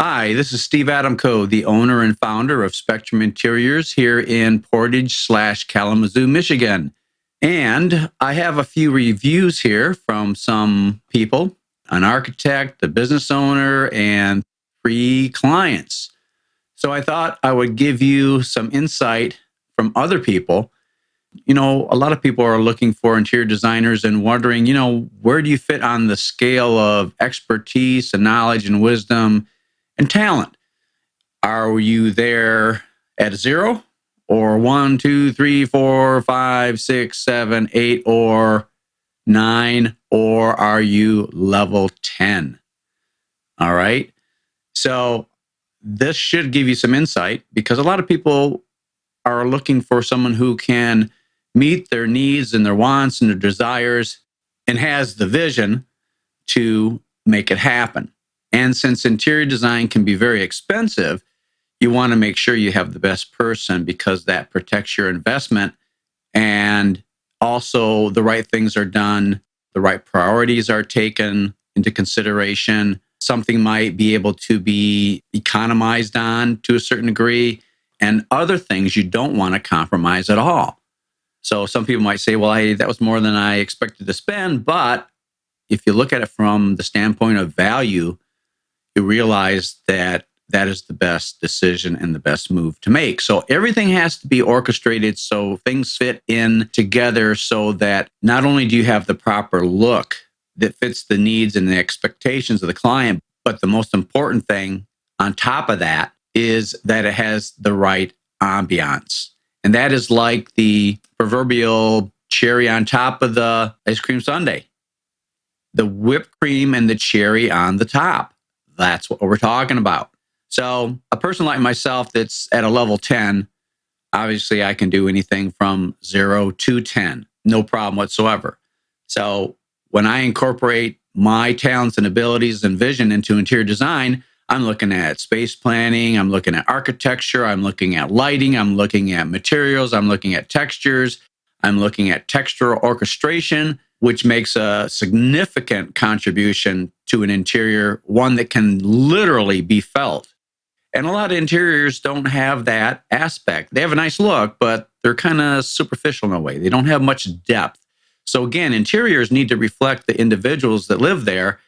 Hi, this is Steve Adamko, the owner and founder of Spectrum Interiors here in Portage/Kalamazoo, Michigan. And I have a few reviews here from some people, an architect, a business owner, and 3 clients. So I thought I would give you some insight from other people. A lot of people are looking for interior designers and wondering, where do you fit on the scale of expertise and knowledge and wisdom and talent? Are you there at 0 or 1, 2, 3, 4, 5, 6, 7, 8, or 9, or are you level 10? All right. So this should give you some insight because a lot of people are looking for someone who can meet their needs and their wants and their desires and has the vision to make it happen. And since interior design can be very expensive, you want to make sure you have the best person because that protects your investment, and also the right things are done, the right priorities are taken into consideration. Something might be able to be economized on to a certain degree, and other things you don't want to compromise at all. So some people might say, well, that was more than I expected to spend. But if you look at it from the standpoint of value, you realize that that is the best decision and the best move to make. So everything has to be orchestrated so things fit in together so that not only do you have the proper look that fits the needs and the expectations of the client, but the most important thing on top of that is that it has the right ambiance. And that is like the proverbial cherry on top of the ice cream sundae. The whipped cream and the cherry on the top. That's what we're talking about. So a person like myself that's at a level 10, obviously I can do anything from 0 to 10, no problem whatsoever. So when I incorporate my talents and abilities and vision into interior design, I'm looking at space planning, I'm looking at architecture, I'm looking at lighting, I'm looking at materials, I'm looking at textures, I'm looking at textural orchestration, which makes a significant contribution to an interior, one that can literally be felt. And a lot of interiors don't have that aspect. They have a nice look, but they're kind of superficial in a way. They don't have much depth. So again, interiors need to reflect the individuals that live there,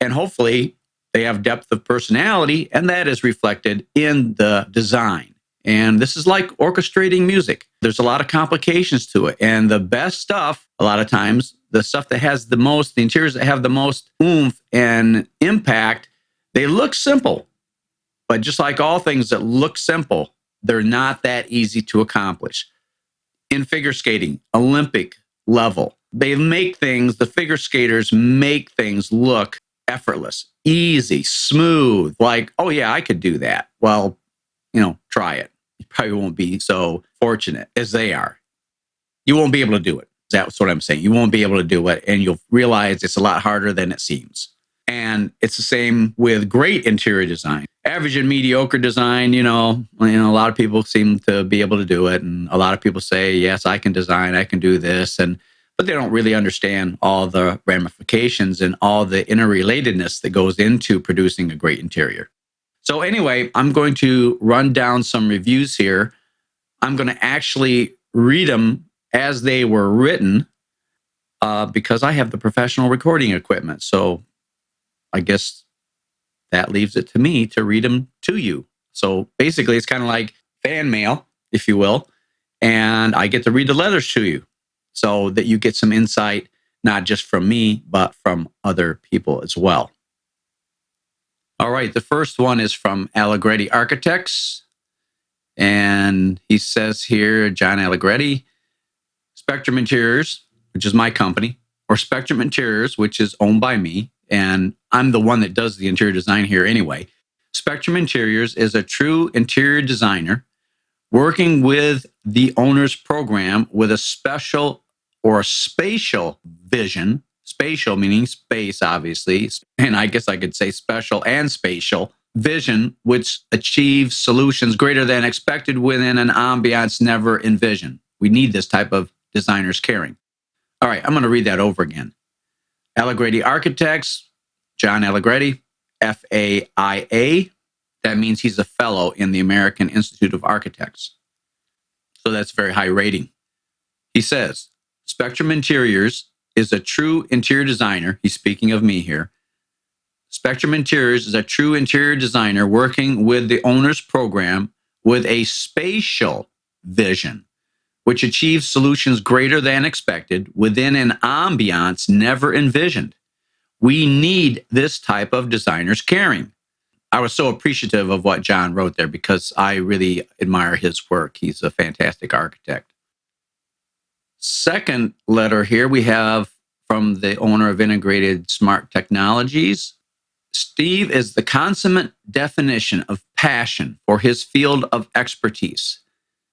and hopefully they have depth of personality, and that is reflected in the design. And this is like orchestrating music. There's a lot of complications to it. And the best stuff, a lot of times, the stuff that has the most, the interiors that have the most oomph and impact, they look simple. But just like all things that look simple, they're not that easy to accomplish. In figure skating, Olympic level, they make things, the figure skaters make things look effortless, easy, smooth, like, oh yeah, I could do that. Well, try it. You probably won't be so fortunate as they are. You won't be able to do it. That's what I'm saying. You won't be able to do it, and you'll realize it's a lot harder than it seems. And it's the same with great interior design. Average and mediocre design, a lot of people seem to be able to do it. And a lot of people say, yes, I can design, I can do this. But they don't really understand all the ramifications and all the interrelatedness that goes into producing a great interior. So anyway, I'm going to run down some reviews here. I'm going to actually read them as they were written because I have the professional recording equipment. So I guess that leaves it to me to read them to you. So basically, it's kind of like fan mail, if you will. And I get to read the letters to you so that you get some insight, not just from me, but from other people as well. All right, the first one is from Allegretti Architects. And he says here, John Allegretti, Spectrum Interiors, which is my company, or Spectrum Interiors, which is owned by me. And I'm the one that does the interior design here anyway. Spectrum Interiors is a true interior designer working with the owner's program with a special or spatial vision. Spatial meaning space, obviously. And I guess I could say special and spatial vision, which achieves solutions greater than expected within an ambiance never envisioned. We need this type of designer's caring. All right, I'm going to read that over again. Allegretti Architects, John Allegretti, FAIA, That means he's a fellow in the American Institute of Architects. So that's a very high rating. He says, Spectrum Interiors is a true interior designer. He's speaking of me here. Spectrum Interiors is a true interior designer working with the owner's program with a spatial vision, which achieves solutions greater than expected within an ambiance never envisioned. We need this type of designer's caring. I was so appreciative of what John wrote there because I really admire his work. He's a fantastic architect. Second letter here we have from the owner of Integrated Smart Technologies. Steve is the consummate definition of passion for his field of expertise.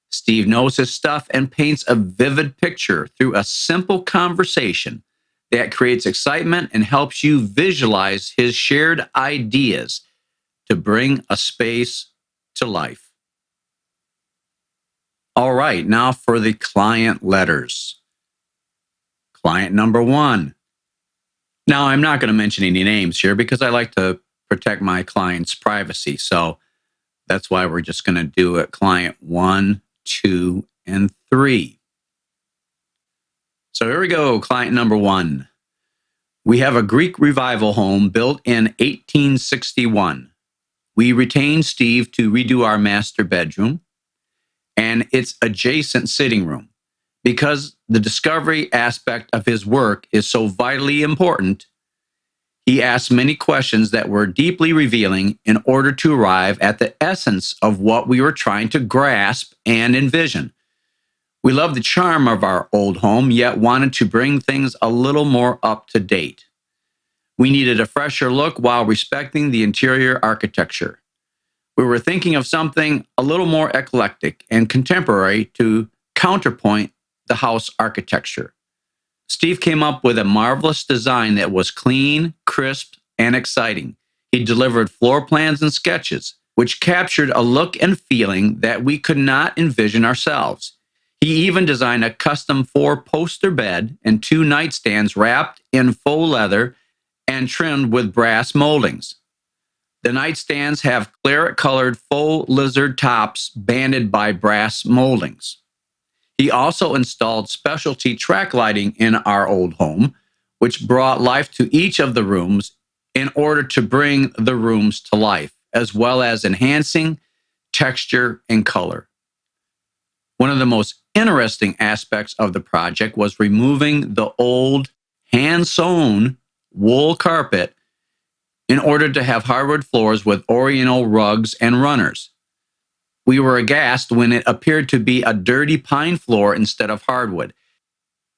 Steve knows his stuff and paints a vivid picture through a simple conversation that creates excitement and helps you visualize his shared ideas to bring a space to life. All right, now for the client letters. Client number 1. Now, I'm not going to mention any names here because I like to protect my client's privacy. So that's why we're just going to do it client 1, 2, and 3. So here we go, client number 1. We have a Greek revival home built in 1861. We retained Steve to redo our master bedroom and its adjacent sitting room. Because the discovery aspect of his work is so vitally important, he asked many questions that were deeply revealing in order to arrive at the essence of what we were trying to grasp and envision. We loved the charm of our old home, yet wanted to bring things a little more up to date. We needed a fresher look while respecting the interior architecture. We were thinking of something a little more eclectic and contemporary to counterpoint the house architecture. Steve came up with a marvelous design that was clean, crisp, and exciting. He delivered floor plans and sketches, which captured a look and feeling that we could not envision ourselves. He even designed a custom 4-poster bed and 2 nightstands wrapped in faux leather and trimmed with brass moldings. The nightstands have claret-colored faux lizard tops banded by brass moldings. He also installed specialty track lighting in our old home, which brought life to each of the rooms in order to bring the rooms to life, as well as enhancing texture and color. One of the most interesting aspects of the project was removing the old hand-sewn wool carpet in order to have hardwood floors with oriental rugs and runners. We were aghast when it appeared to be a dirty pine floor instead of hardwood.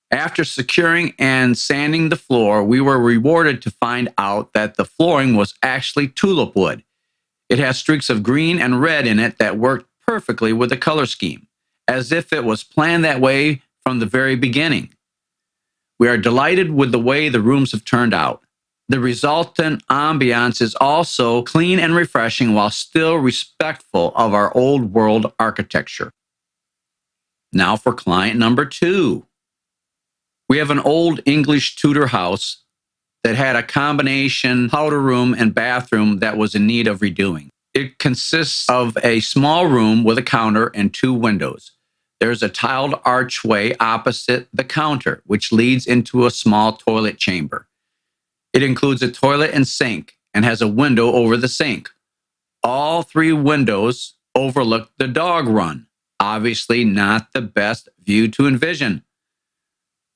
After securing and sanding the floor, we were rewarded to find out that the flooring was actually tulip wood. It has streaks of green and red in it that worked perfectly with the color scheme, as if it was planned that way from the very beginning. We are delighted with the way the rooms have turned out. The resultant ambiance is also clean and refreshing while still respectful of our old world architecture. Now for client number 2. We have an old English Tudor house that had a combination powder room and bathroom that was in need of redoing. It consists of a small room with a counter and 2 windows. There's a tiled archway opposite the counter, which leads into a small toilet chamber. It includes a toilet and sink and has a window over the sink. All 3 windows overlook the dog run. Obviously not the best view to envision.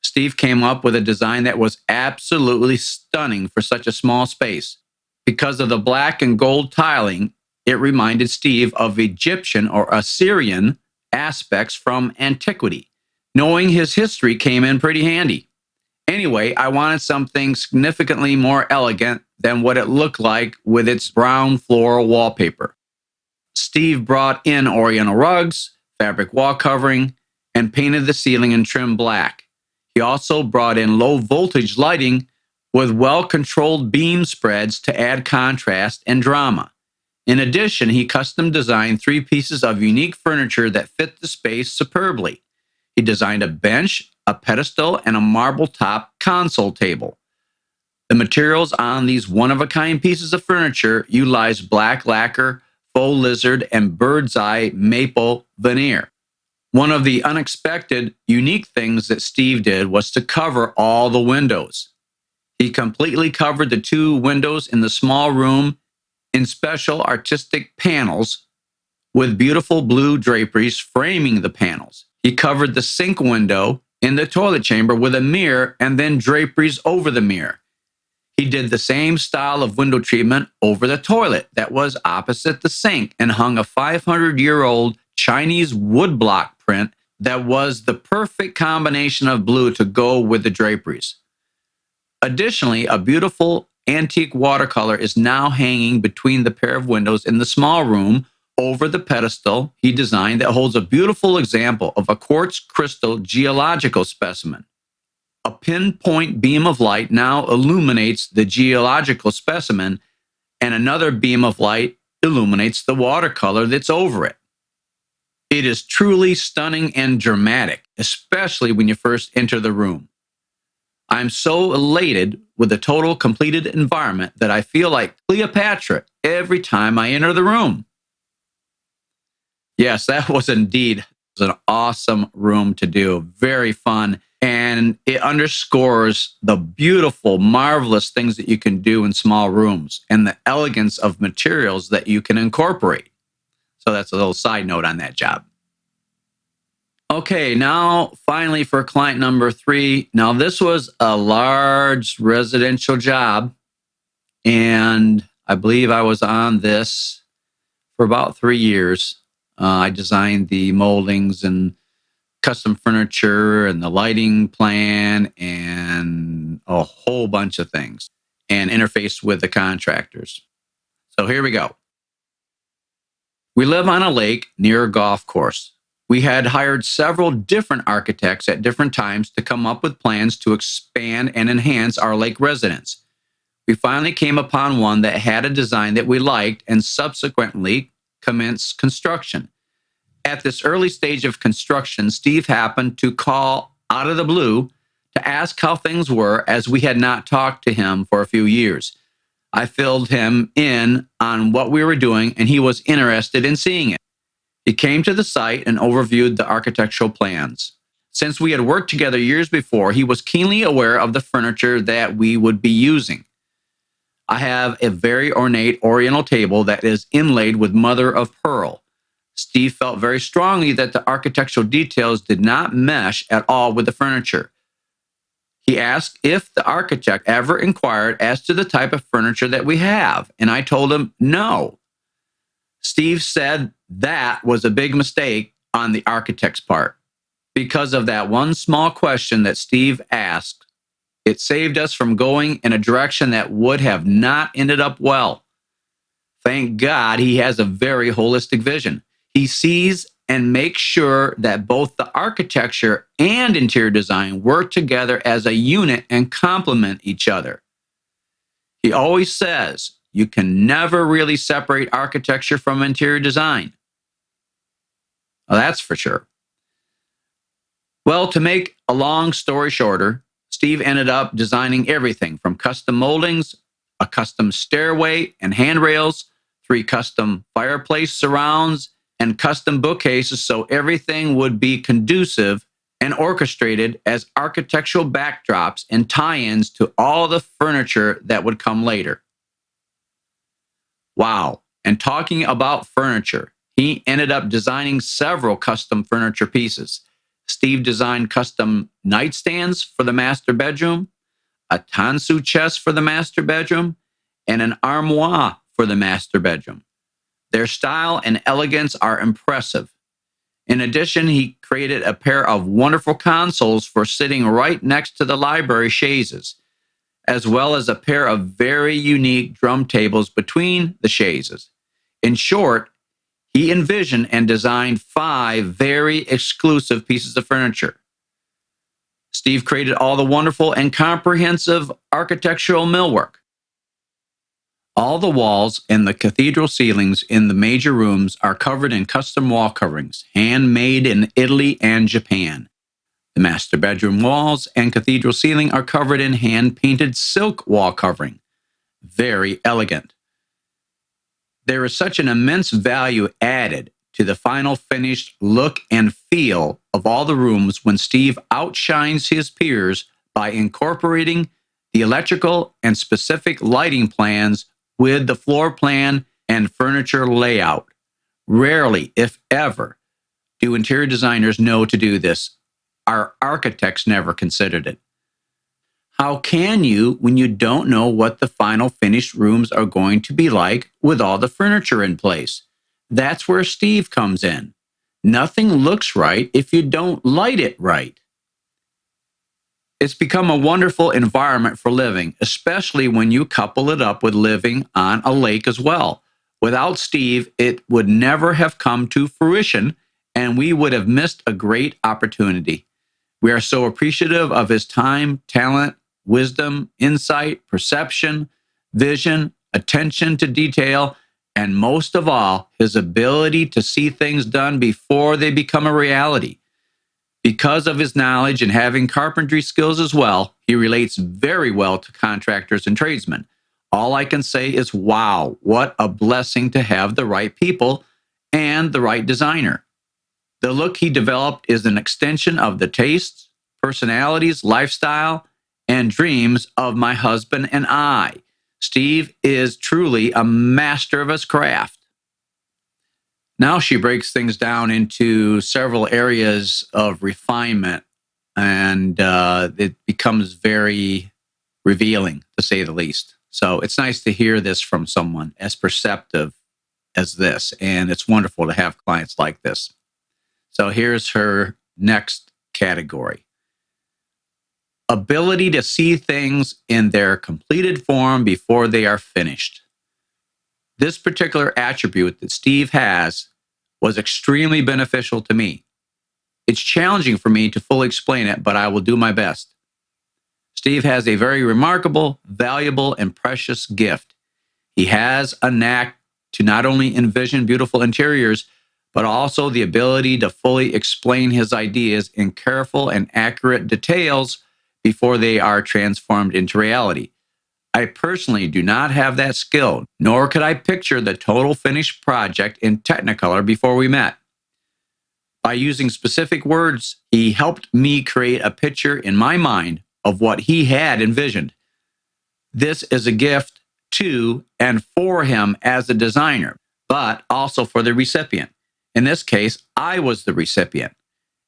Steve came up with a design that was absolutely stunning for such a small space. Because of the black and gold tiling, it reminded Steve of Egyptian or Assyrian aspects from antiquity. Knowing his history came in pretty handy. Anyway, I wanted something significantly more elegant than what it looked like with its brown floral wallpaper. Steve brought in oriental rugs, fabric wall covering, and painted the ceiling in trim black. He also brought in low voltage lighting with well-controlled beam spreads to add contrast and drama. In addition, he custom designed 3 pieces of unique furniture that fit the space superbly. He designed a bench, a pedestal, and a marble-top console table. The materials on these one-of-a-kind pieces of furniture utilize black lacquer faux lizard, and bird's eye maple veneer. One of the unexpected, unique things that Steve did was to cover all the windows. He completely covered the 2 windows in the small room in special artistic panels with beautiful blue draperies framing the panels. He covered the sink window in the toilet chamber with a mirror and then draperies over the mirror. He did the same style of window treatment over the toilet that was opposite the sink and hung a 500-year-old Chinese woodblock print that was the perfect combination of blue to go with the draperies. Additionally, a beautiful antique watercolor is now hanging between the pair of windows in the small room over the pedestal he designed that holds a beautiful example of a quartz crystal geological specimen. A pinpoint beam of light now illuminates the geological specimen, and another beam of light illuminates the watercolor that's over it. It is truly stunning and dramatic, especially when you first enter the room. I'm so elated with the total completed environment that I feel like Cleopatra every time I enter the room. Yes, that was indeed an awesome room to do. Very fun. And it underscores the beautiful, marvelous things that you can do in small rooms and the elegance of materials that you can incorporate. So that's a little side note on that job. Okay, now finally for client number 3. Now this was a large residential job, and I believe I was on this for about 3 years. I designed the moldings and custom furniture and the lighting plan and a whole bunch of things, and interfaced with the contractors. So here we go. We live on a lake near a golf course. We had hired several different architects at different times to come up with plans to expand and enhance our lake residence. We finally came upon one that had a design that we liked and subsequently commenced construction. At this early stage of construction, Steve happened to call out of the blue to ask how things were, as we had not talked to him for a few years. I filled him in on what we were doing, and he was interested in seeing it. He came to the site and overviewed the architectural plans. Since we had worked together years before, he was keenly aware of the furniture that we would be using. I have a very ornate oriental table that is inlaid with mother of pearl. Steve felt very strongly that the architectural details did not mesh at all with the furniture. He asked if the architect ever inquired as to the type of furniture that we have, and I told him no. Steve said that was a big mistake on the architect's part. Because of that one small question that Steve asked, it saved us from going in a direction that would have not ended up well. Thank God he has a very holistic vision. He sees and makes sure that both the architecture and interior design work together as a unit and complement each other. He always says you can never really separate architecture from interior design. Well, that's for sure. Well, to make a long story shorter, Steve ended up designing everything from custom moldings, a custom stairway and handrails, 3 custom fireplace surrounds, and custom bookcases, so everything would be conducive and orchestrated as architectural backdrops and tie-ins to all the furniture that would come later. Wow. And talking about furniture, he ended up designing several custom furniture pieces. Steve designed custom nightstands for the master bedroom, a tansu chest for the master bedroom, and an armoire for the master bedroom. Their style and elegance are impressive. In addition, he created a pair of wonderful consoles for sitting right next to the library chaises, as well as a pair of very unique drum tables between the chaises. In short, he envisioned and designed 5 very exclusive pieces of furniture. Steve created all the wonderful and comprehensive architectural millwork. All the walls and the cathedral ceilings in the major rooms are covered in custom wall coverings, handmade in Italy and Japan. The master bedroom walls and cathedral ceiling are covered in hand-painted silk wall covering. Very elegant. There is such an immense value added to the final finished look and feel of all the rooms when Steve outshines his peers by incorporating the electrical and specific lighting plans with the floor plan and furniture layout. Rarely, if ever, do interior designers know to do this. Our architects never considered it. How can you when you don't know what the final finished rooms are going to be like with all the furniture in place? That's where Steve comes in. Nothing looks right if you don't light it right. It's become a wonderful environment for living, especially when you couple it up with living on a lake as well. Without Steve, it would never have come to fruition, and we would have missed a great opportunity. We are so appreciative of his time, talent, wisdom, insight, perception, vision, attention to detail, and most of all, his ability to see things done before they become a reality. Because of his knowledge and having carpentry skills as well, he relates very well to contractors and tradesmen. All I can say is, wow, what a blessing to have the right people and the right designer. The look he developed is an extension of the tastes, personalities, lifestyle, and dreams of my husband and I. Steve is truly a master of his craft. Now she breaks things down into several areas of refinement, and it becomes very revealing, to say the least. So it's nice to hear this from someone as perceptive as this, and it's wonderful to have clients like this. So here's her next category. Ability to see things in their completed form before they are finished. This particular attribute that Steve has was extremely beneficial to me. It's challenging for me to fully explain it, but I will do my best. Steve has a very remarkable, valuable, and precious gift. He has a knack to not only envision beautiful interiors, but also the ability to fully explain his ideas in careful and accurate details before they are transformed into reality. I personally do not have that skill, nor could I picture the total finished project in Technicolor before we met. By using specific words, he helped me create a picture in my mind of what he had envisioned. This is a gift to and for him as a designer, but also for the recipient. In this case, I was the recipient.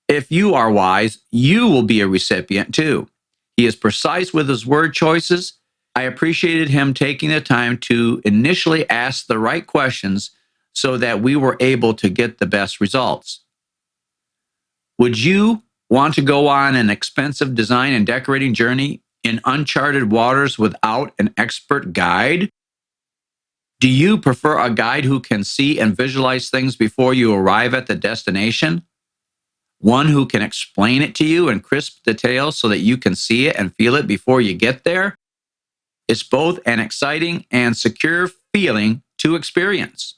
If you are wise, you will be a recipient too. He is precise with his word choices. I appreciated him taking the time to initially ask the right questions so that we were able to get the best results. Would you want to go on an expensive design and decorating journey in uncharted waters without an expert guide? Do you prefer a guide who can see and visualize things before you arrive at the destination? One who can explain it to you in crisp details so that you can see it and feel it before you get there? It's both an exciting and secure feeling to experience.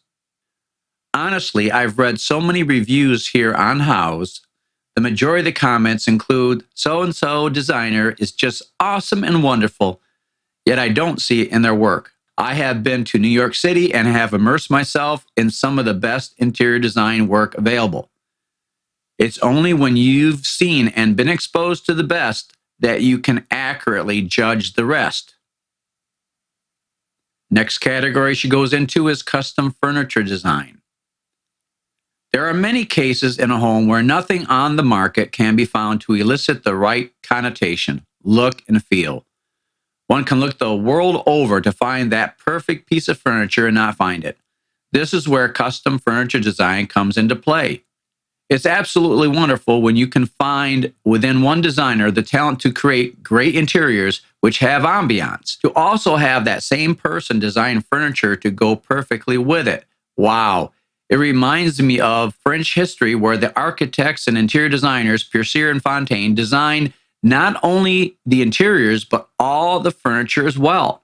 Honestly, I've read so many reviews here on Houzz. The majority of the comments include, so-and-so designer is just awesome and wonderful, yet I don't see it in their work. I have been to New York City and have immersed myself in some of the best interior design work available. It's only when you've seen and been exposed to the best that you can accurately judge the rest. Next category she goes into is custom furniture design. There are many cases in a home where nothing on the market can be found to elicit the right connotation, look, and feel. One can look the world over to find that perfect piece of furniture and not find it. This is where custom furniture design comes into play. It's absolutely wonderful when you can find within one designer the talent to create great interiors which have ambiance, to also have that same person design furniture to go perfectly with it. Wow. It reminds me of French history where the architects and interior designers, Pierre and Fontaine, designed not only the interiors, but all the furniture as well.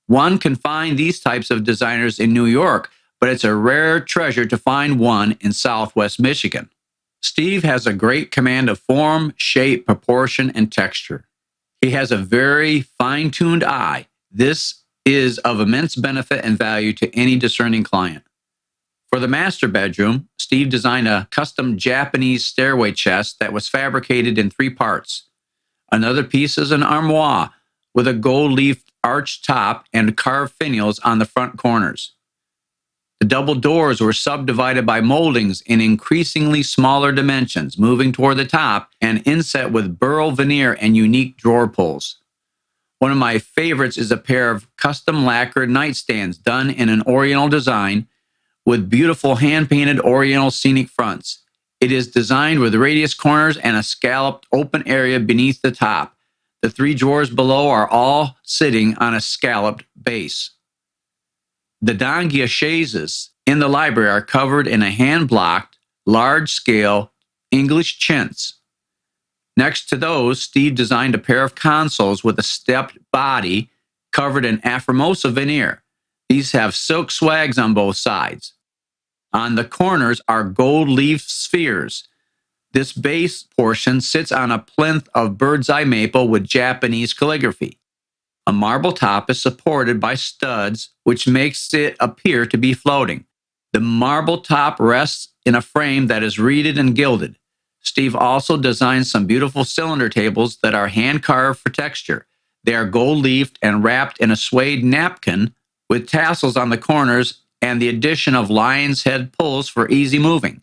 One can find these types of designers in New York, but it's a rare treasure to find one in Southwest Michigan. Steve has a great command of form, shape, proportion, and texture. He has a very fine-tuned eye. This is of immense benefit and value to any discerning client. For the master bedroom, Steve designed a custom Japanese stairway chest that was fabricated in 3 parts. Another piece is an armoire with a gold-leaf arched top and carved finials on the front corners. The double doors were subdivided by moldings in increasingly smaller dimensions, moving toward the top and inset with burl veneer and unique drawer pulls. One of my favorites is a pair of custom lacquered nightstands done in an Oriental design with beautiful hand-painted Oriental scenic fronts. It is designed with radius corners and a scalloped open area beneath the top. The 3 drawers below are all sitting on a scalloped base. The Dangia chaises in the library are covered in a hand-blocked, large-scale English chintz. Next to those, Steve designed a pair of consoles with a stepped body covered in Afformosa veneer. These have silk swags on both sides. On the corners are gold leaf spheres. This base portion sits on a plinth of bird's eye maple with Japanese calligraphy. A marble top is supported by studs, which makes it appear to be floating. The marble top rests in a frame that is reeded and gilded. Steve also designed some beautiful cylinder tables that are hand-carved for texture. They are gold-leafed and wrapped in a suede napkin with tassels on the corners and the addition of lion's head pulls for easy moving.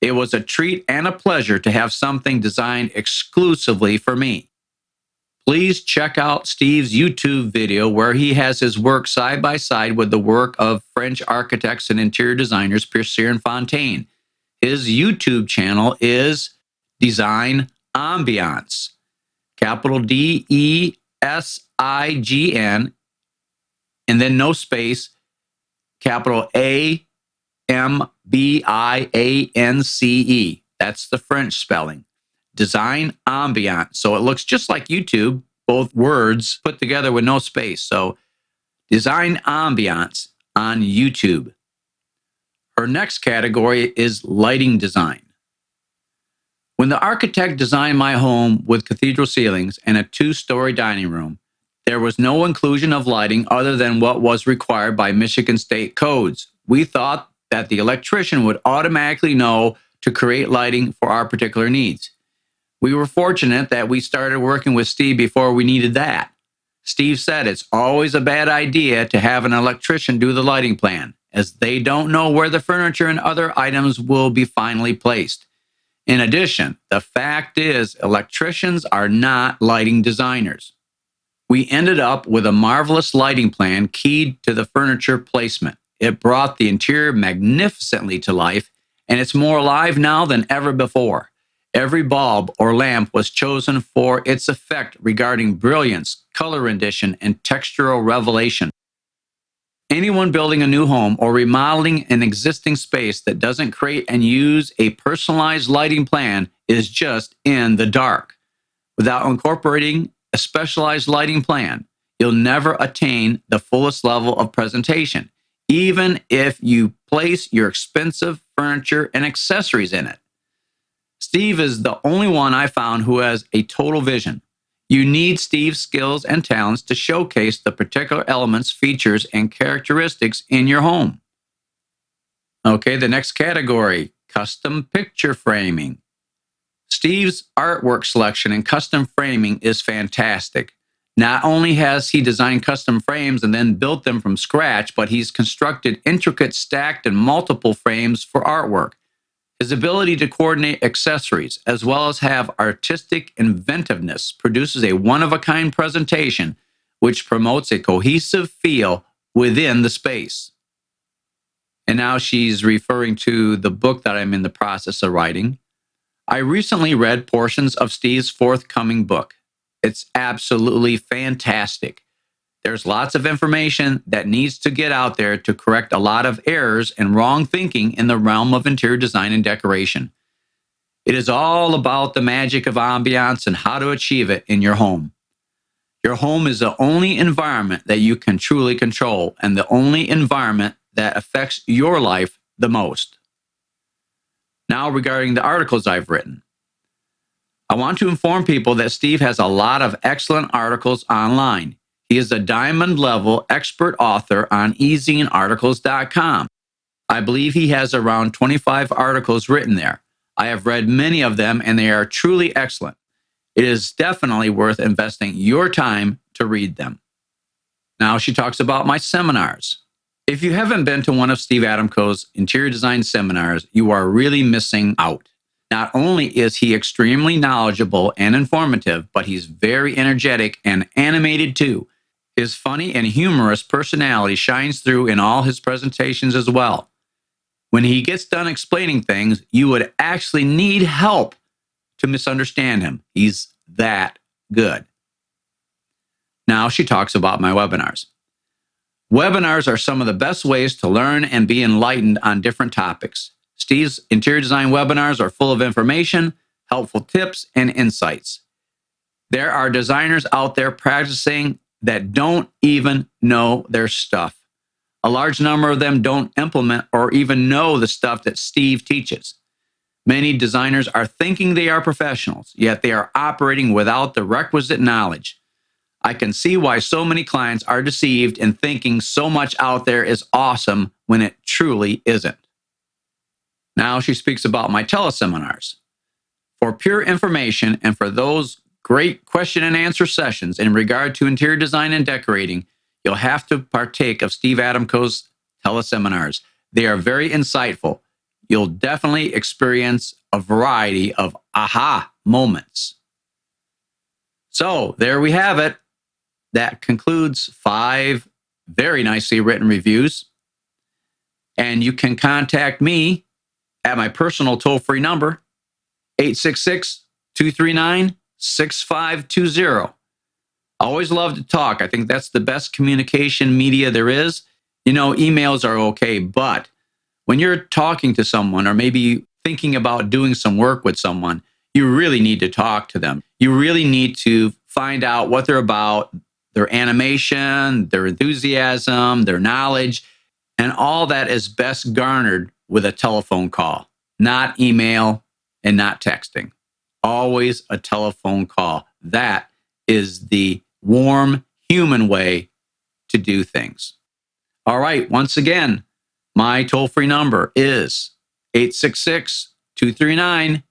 It was a treat and a pleasure to have something designed exclusively for me. Please check out Steve's YouTube video where he has his work side by side with the work of French architects and interior designers Pierre and Fontaine. His YouTube channel is Design Ambiance, capital DESIGN, and then no space, capital AMBIANCE. That's the French spelling. Design Ambiance. So it looks just like YouTube, both words put together with no space. So Design Ambiance on YouTube. Her next category is lighting design. When the architect designed my home with cathedral ceilings and a 2-story dining room, there was no inclusion of lighting other than what was required by Michigan state codes. We thought that the electrician would automatically know to create lighting for our particular needs. We were fortunate that we started working with Steve before we needed that. Steve said it's always a bad idea to have an electrician do the lighting plan, as they don't know where the furniture and other items will be finally placed. In addition, the fact is electricians are not lighting designers. We ended up with a marvelous lighting plan keyed to the furniture placement. It brought the interior magnificently to life, and it's more alive now than ever before. Every bulb or lamp was chosen for its effect regarding brilliance, color rendition, and textural revelation. Anyone building a new home or remodeling an existing space that doesn't create and use a personalized lighting plan is just in the dark. Without incorporating a specialized lighting plan, you'll never attain the fullest level of presentation, even if you place your expensive furniture and accessories in it. Steve is the only one I found who has a total vision. You need Steve's skills and talents to showcase the particular elements, features, and characteristics in your home. Okay, the next category, custom picture framing. Steve's artwork selection and custom framing is fantastic. Not only has he designed custom frames and then built them from scratch, but he's constructed intricate, stacked, and multiple frames for artwork. His ability to coordinate accessories, as well as have artistic inventiveness, produces a one-of-a-kind presentation which promotes a cohesive feel within the space. And now she's referring to the book that I'm in the process of writing. I recently read portions of Steve's forthcoming book. It's absolutely fantastic. There's lots of information that needs to get out there to correct a lot of errors and wrong thinking in the realm of interior design and decoration. It is all about the magic of ambiance and how to achieve it in your home. Your home is the only environment that you can truly control and the only environment that affects your life the most. Now, regarding the articles I've written, I want to inform people that Steve has a lot of excellent articles online. He is a diamond level expert author on easyinarticles.com. I believe he has around 25 articles written there. I have read many of them and they are truly excellent. It is definitely worth investing your time to read them. Now she talks about my seminars. If you haven't been to one of Steve Adamko's interior design seminars, you are really missing out. Not only is he extremely knowledgeable and informative, but he's very energetic and animated too. His funny and humorous personality shines through in all his presentations as well. When he gets done explaining things, you would actually need help to misunderstand him. He's that good. Now she talks about my webinars. Webinars are some of the best ways to learn and be enlightened on different topics. Steve's interior design webinars are full of information, helpful tips, and insights. There are designers out there practicing that don't even know their stuff. A large number of them don't implement or even know the stuff that Steve teaches. Many designers are thinking they are professionals, yet they are operating without the requisite knowledge. I can see why so many clients are deceived in thinking so much out there is awesome when it truly isn't. Now she speaks about my teleseminars. For pure information and for those great question and answer sessions in regard to interior design and decorating, you'll have to partake of Steve Adamko's teleseminars. They are very insightful. You'll definitely experience a variety of aha moments. So there we have it. That concludes 5 very nicely written reviews. And you can contact me at my personal toll-free number, 866-239-6520. I always love to talk. I think that's the best communication media there is. You know, emails are okay, but when you're talking to someone or maybe thinking about doing some work with someone, you really need to talk to them. You really need to find out what they're about, their animation, their enthusiasm, their knowledge, and all that is best garnered with a telephone call, not email and not texting. Always a telephone call. That is the warm human way to do things. All right, once again, my toll-free number is 866-239-6520.